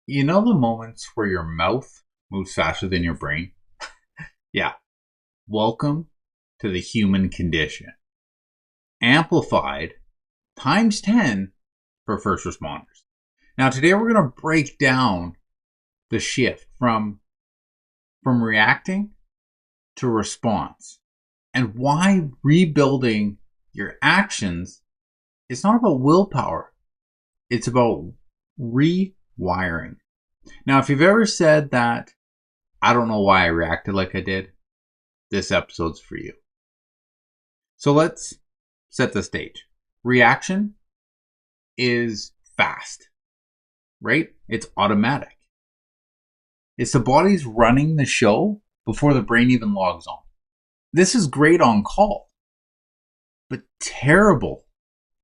You know the moments where your mouth moves faster than your brain? Yeah. Welcome to the human condition. Amplified times 10 for first responders. Now today we're going to break down the shift from reacting to response and why rebuilding your actions is not about willpower. It's about rewiring. Now, if you've ever said that, I don't know why I reacted like I did, this episode's for you. So let's set the stage. Reaction is fast, right? It's automatic. It's the body's running the show before the brain even logs on. This is great on call, but terrible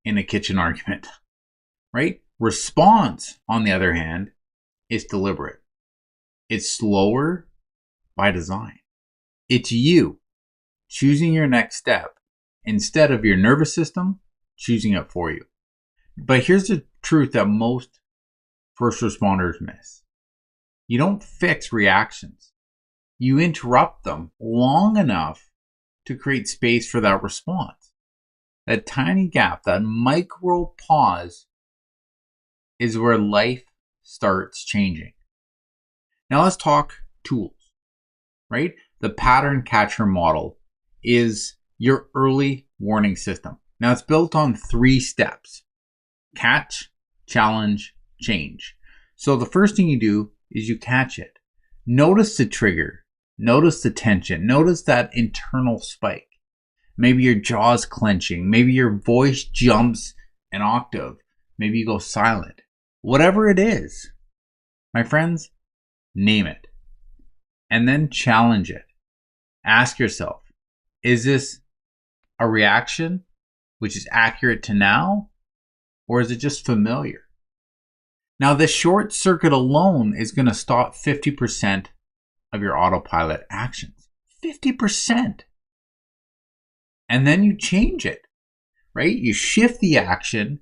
in a kitchen argument, right? Response, on the other hand, is deliberate. It's slower by design. It's you choosing your next step instead of your nervous system choosing it for you. But here's the truth that most first responders miss. You don't fix reactions. You interrupt them long enough to create space for that response. That tiny gap, that micro pause is where life starts changing. Now let's talk tools, right? The pattern catcher model is your early warning system. Now it's built on 3 steps: catch, challenge, change. So the first thing you do is you catch it. Notice the trigger. Notice the tension. Notice that internal spike. Maybe your jaw's clenching. Maybe your voice jumps an octave. Maybe you go silent. Whatever it is, my friends, name it. And then challenge it. Ask yourself, is this a reaction which is accurate to now? Or is it just familiar? Now, this short circuit alone is going to stop 50% of your autopilot actions. 50%. And then you change it, right? You shift the action,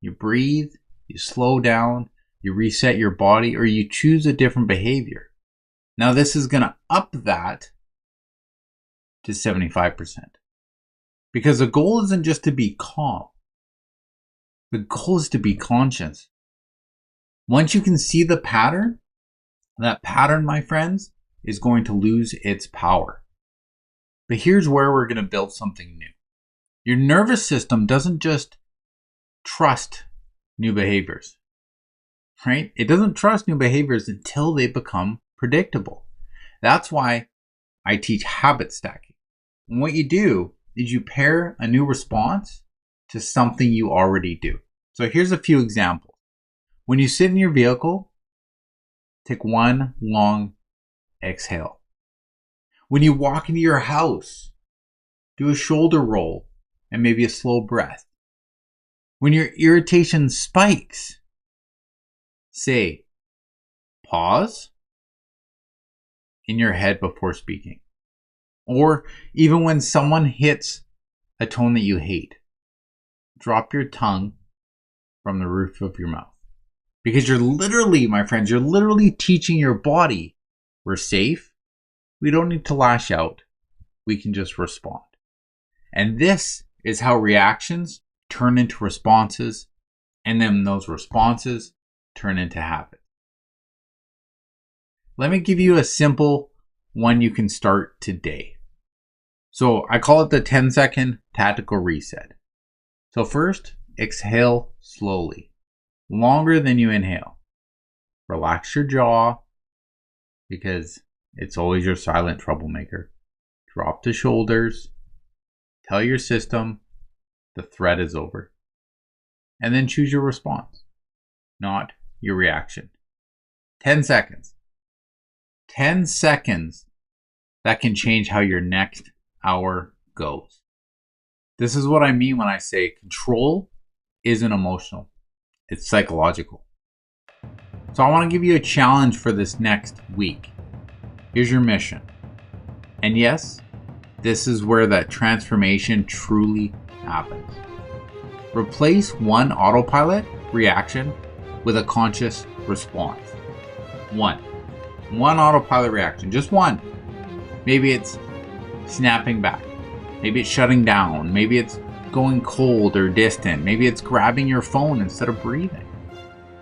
you breathe, you slow down, you reset your body, or you choose a different behavior. Now, this is going to up that to 75%. Because the goal isn't just to be calm. The goal is to be conscious. Once you can see the pattern, that pattern, my friends, is going to lose its power. But here's where we're going to build something new. Your nervous system doesn't just trust new behaviors, right? It doesn't trust new behaviors until they become predictable. That's why I teach habit stacking. And what you do is you pair a new response to something you already do. So here's a few examples. When you sit in your vehicle, take one long exhale. When you walk into your house, do a shoulder roll and maybe a slow breath. When your irritation spikes, say, pause in your head before speaking. Or even when someone hits a tone that you hate, drop your tongue from the roof of your mouth. Because you're literally, my friends, you're literally teaching your body, we're safe. We don't need to lash out. We can just respond. And this is how reactions turn into responses, and then those responses turn into habits. Let me give you a simple one you can start today. So I call it the 10-second tactical reset. So first, exhale slowly, longer than you inhale. Relax your jaw because it's always your silent troublemaker. Drop the shoulders. Tell your system the threat is over. And then choose your response, not your reaction. 10 seconds. 10 seconds that can change how your next hour goes. This is what I mean when I say control isn't emotional. It's psychological. So I want to give you a challenge for this next week. Here's your mission. And yes, this is where that transformation truly happens. Replace one autopilot reaction with a conscious response. One autopilot reaction, just one. Maybe it's snapping back. Maybe it's shutting down. Maybe it's going cold or distant. Maybe it's grabbing your phone instead of breathing.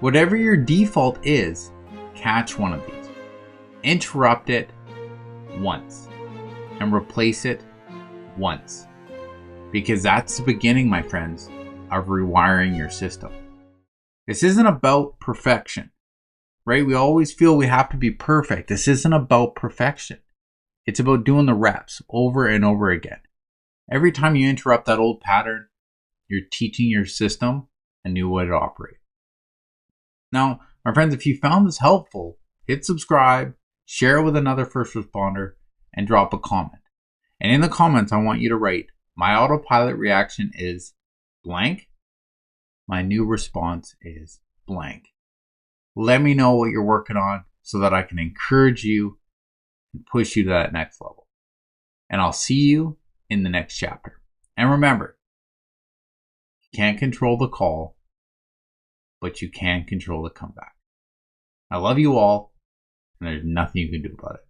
Whatever your default is, catch one of these. Interrupt it once and replace it once. Because that's the beginning, my friends, of rewiring your system. This isn't about perfection, right? We always feel we have to be perfect. This isn't about perfection. It's about doing the reps over and over again. Every time you interrupt that old pattern, you're teaching your system a new way to operate. Now, my friends, if you found this helpful, hit subscribe, share it with another first responder, and drop a comment. And in the comments, I want you to write, my autopilot reaction is blank. My new response is blank. Let me know what you're working on so that I can encourage you and push you to that next level. And I'll see you in the next chapter. And remember, you can't control the call, but you can control the comeback. I love you all, and there's nothing you can do about it.